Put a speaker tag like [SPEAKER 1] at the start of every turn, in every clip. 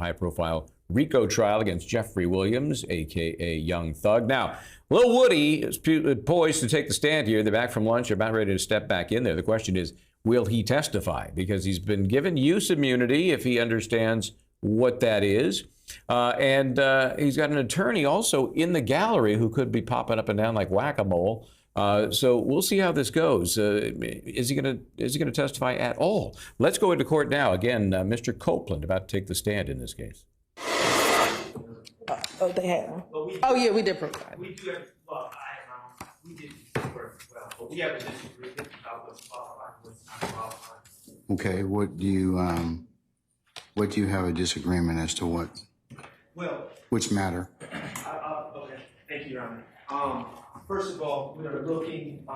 [SPEAKER 1] high-profile RICO trial against Jeffery Williams, a.k.a. Young Thug. Now, Lil Woody is poised to take the stand here. They're back from lunch. They're about ready to step back in there. The question is, will he testify? Because he's been given use immunity if he understands what that is. And he's got an attorney also in the gallery who could be popping up and down like whack-a-mole. So we'll see how this goes. Is he going to testify at all? Let's go into court now. Again, Mr. Copeland about to take the stand in this case.
[SPEAKER 2] They have. Yeah, we did provide.
[SPEAKER 3] We do have. Well, we did work well, but we have a disagreement about what's qualified, what's not qualified.
[SPEAKER 4] Okay, what do you have a disagreement as to what?
[SPEAKER 3] Well,
[SPEAKER 4] which matter?
[SPEAKER 3] Okay, thank you, Your Honor. First of all, we are looking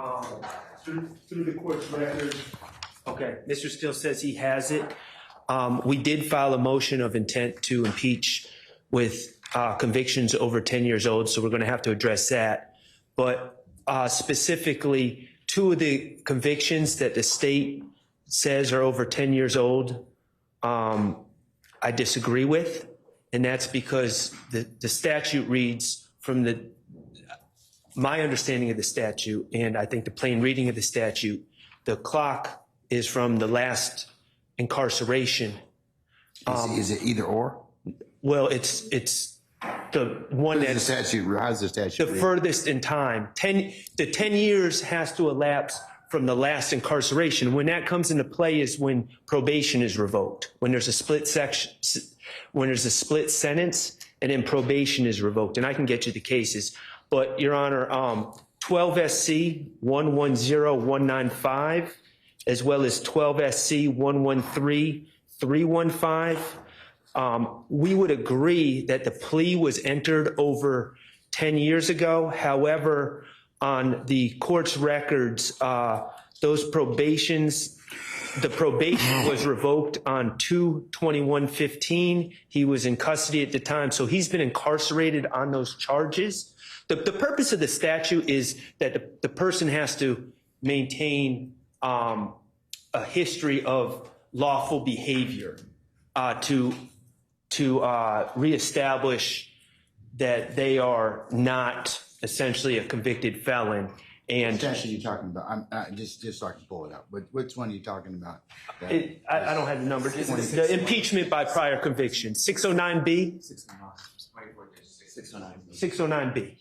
[SPEAKER 3] through the court's records. Okay, Mr. Steele says he has it. We did file a motion of intent to impeach with convictions over 10 years old, so we're going to have to address that. But specifically, 2 of the convictions that the state says are over 10 years old, I disagree with, and that's because the statute reads from my understanding of the statute, and I think the plain reading of the statute, the clock is from the last incarceration.
[SPEAKER 4] Is it either or?
[SPEAKER 3] Well, it's the one that's
[SPEAKER 4] the statute. How's the statute?
[SPEAKER 3] The furthest in time. The 10 years has to elapse from the last incarceration. When that comes into play is when probation is revoked. When there's a split sentence, and then probation is revoked. And I can get you the cases. But, Your Honor, 12 SC 110195, as well as 12 SC 113315. We would agree that the plea was entered over 10 years ago. However, on the court's records, the probation was revoked on 2/21/15. He was in custody at the time, so he's been incarcerated on those charges. The purpose of the statute is that the person has to maintain a history of lawful behavior to reestablish that they are not essentially a convicted felon. And
[SPEAKER 4] what statute are you talking about? I'm just so I can pull it up. But which one are you talking about?
[SPEAKER 3] I don't have the number. The impeachment by prior conviction. 609B. 609B.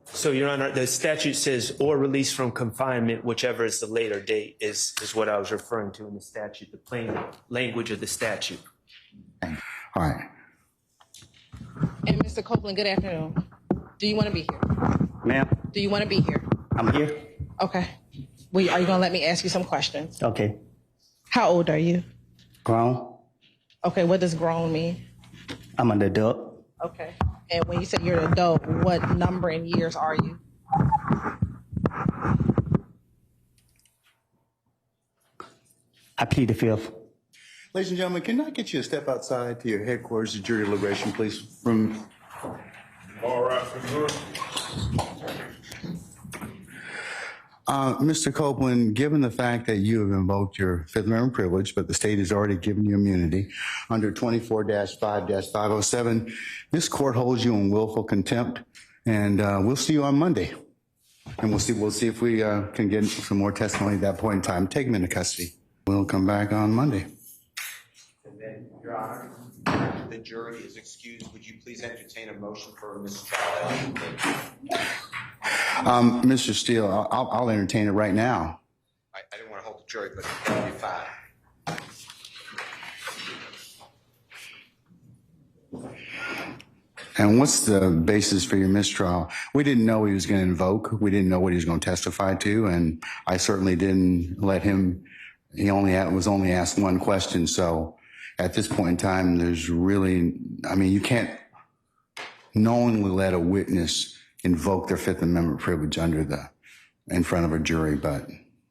[SPEAKER 3] So, Your Honor, the statute says or release from confinement, whichever is the later date, is what I was referring to in the statute, the plain language of the statute.
[SPEAKER 4] All right.
[SPEAKER 2] And Mr. Copeland, good afternoon. Do you want to be here?
[SPEAKER 5] Ma'am?
[SPEAKER 2] Do you want to be here?
[SPEAKER 5] I'm here.
[SPEAKER 2] Okay. Are you going to let me ask you some questions?
[SPEAKER 5] Okay.
[SPEAKER 2] How old are you?
[SPEAKER 5] Grown.
[SPEAKER 2] Okay, what does grown mean?
[SPEAKER 5] I'm an adult.
[SPEAKER 2] Okay. And when you say you're an adult, what number in years are you?
[SPEAKER 5] I plead the fifth.
[SPEAKER 4] Ladies and gentlemen, can I get you to step outside to your headquarters of jury deliberation, please?
[SPEAKER 6] All right,
[SPEAKER 4] Mr. Copeland, given the fact that you have invoked your Fifth Amendment privilege, but the state has already given you immunity under 24-5-507, this court holds you in willful contempt, and we'll see you on Monday. And we'll see if we can get some more testimony at that point in time. Take him into custody. We'll come back on Monday.
[SPEAKER 7] And then, Your Honor, after the jury is excused, would you please entertain a motion for a mistrial?
[SPEAKER 4] Mr. Steele, I'll entertain it right now.
[SPEAKER 7] I didn't want to hold the jury, but it'll be fine.
[SPEAKER 4] And what's the basis for your mistrial? We didn't know he was going to invoke. We didn't know what he was going to testify to, and I certainly didn't let him. He was only asked one question, so at this point in time, there's really, you can't knowingly let a witness invoke their Fifth Amendment privilege in front of a jury, but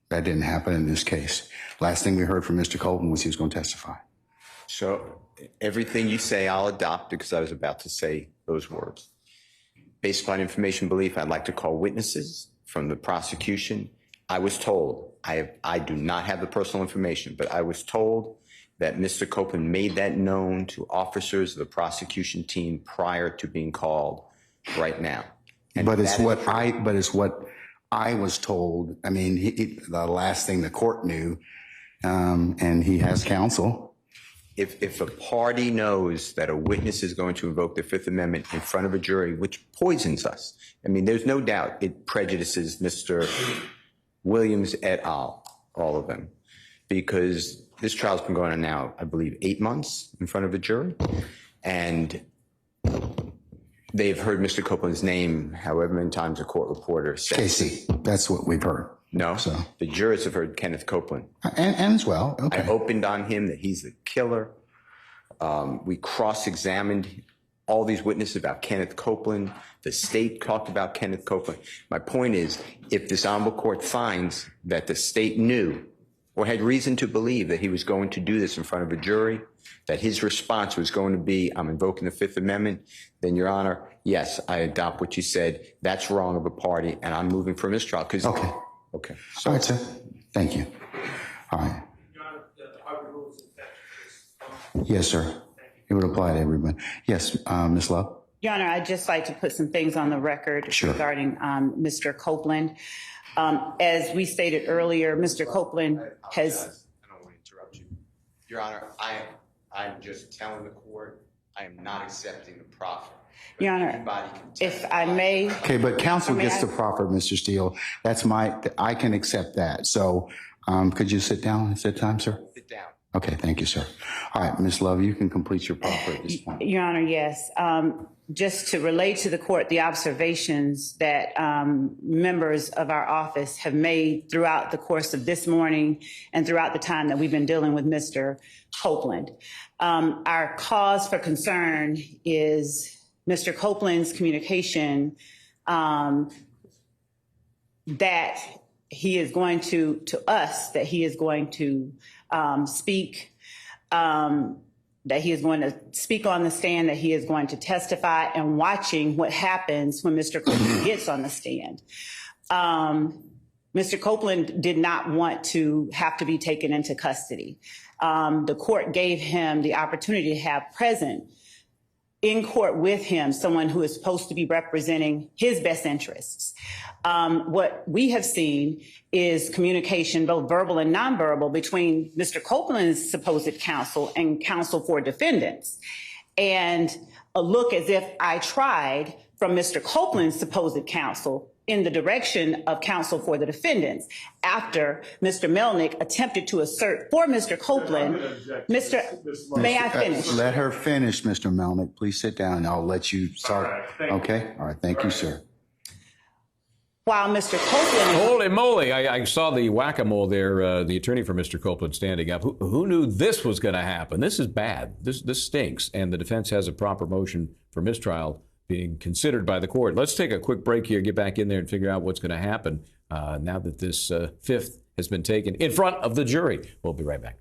[SPEAKER 4] That didn't happen in this case. Last thing we heard from Mr. Copeland was he was going to testify.
[SPEAKER 7] So everything you say, I'll adopt because I was about to say those words. Based upon information belief, I'd like to call witnesses from the prosecution. I was told, I do not have the personal information, but I was told that Mr. Copeland made that known to officers of the prosecution team prior to being called right now. And
[SPEAKER 4] But it's what
[SPEAKER 7] true.
[SPEAKER 4] I was told. I mean, the last thing the court knew, and he has counsel.
[SPEAKER 7] If a party knows that a witness is going to invoke the Fifth Amendment in front of a jury, which poisons us, I mean, there's no doubt it prejudices Mr. Williams et al., all of them, because this trial's been going on now, I believe, 8 months in front of a jury, and they've heard Mr. Copeland's name however many times a court reporter says.
[SPEAKER 4] Casey, that's what we've heard.
[SPEAKER 7] No,
[SPEAKER 4] So.
[SPEAKER 7] the jurors have heard Kenneth Copeland.
[SPEAKER 4] And as well. Okay.
[SPEAKER 7] I opened on him that he's the killer. We cross-examined all these witnesses about Kenneth Copeland. The state talked about Kenneth Copeland. My point is, if this honorable court finds that the state knew or had reason to believe that he was going to do this in front of a jury, that his response was going to be, I'm invoking the Fifth Amendment, then, Your Honor, yes, I adopt what you said. That's wrong of a party, and I'm moving for mistrial.
[SPEAKER 4] Okay.
[SPEAKER 7] Okay.
[SPEAKER 4] All right, sir. Thank you. All right. Yes, sir. It would apply to everyone. Yes, Ms. Love.
[SPEAKER 8] Your Honor, I'd just like to put some things on the record
[SPEAKER 4] Sure.
[SPEAKER 8] regarding Mr. Copeland. As we stated earlier, Mr. Copeland has.
[SPEAKER 7] I don't want to interrupt you. Your Honor, I'm just telling the court I am not accepting the proffer.
[SPEAKER 8] Your Honor,
[SPEAKER 7] Anybody can
[SPEAKER 8] if
[SPEAKER 7] testify.
[SPEAKER 8] I may.
[SPEAKER 4] Okay, but counsel
[SPEAKER 8] May
[SPEAKER 4] gets
[SPEAKER 8] I-
[SPEAKER 4] the proper, Mr. Steele. I can accept that. So could you sit down at that time, sir?
[SPEAKER 7] Sit down.
[SPEAKER 4] Okay, thank you, sir. All right, Ms. Love, you can complete your proffer at this point.
[SPEAKER 8] Your Honor, yes. Just to relate to the court the observations that members of our office have made throughout the course of this morning and throughout the time that we've been dealing with Mr. Copeland. Our cause for concern is Mr. Copeland's communication that he is going to us, that he is going to speak, that he is going to speak on the stand, that he is going to testify, and watching what happens when Mr. Copeland gets on the stand. Mr. Copeland did not want to have to be taken into custody. The court gave him the opportunity to have present in court with him someone who is supposed to be representing his best interests. What we have seen is communication, both verbal and nonverbal, between Mr. Copeland's supposed counsel and counsel for defendants. And a look as if I tried from Mr. Copeland's supposed counsel in the direction of counsel for the defendants after Mr. Melnick attempted to assert for Mr. Copeland. May I finish?
[SPEAKER 4] Let her finish, Mr. Melnick. Please sit down and I'll let you start. Okay? All right. Thank you, sir.
[SPEAKER 8] While Mr. Copeland.
[SPEAKER 1] Holy moly, I saw the whack-a-mole there, the attorney for Mr. Copeland standing up. Who knew this was going to happen? This is bad. This stinks. And the defense has a proper motion for mistrial being considered by the court. Let's take a quick break here, get back in there and figure out what's going to happen now that this fifth has been taken in front of the jury. We'll be right back.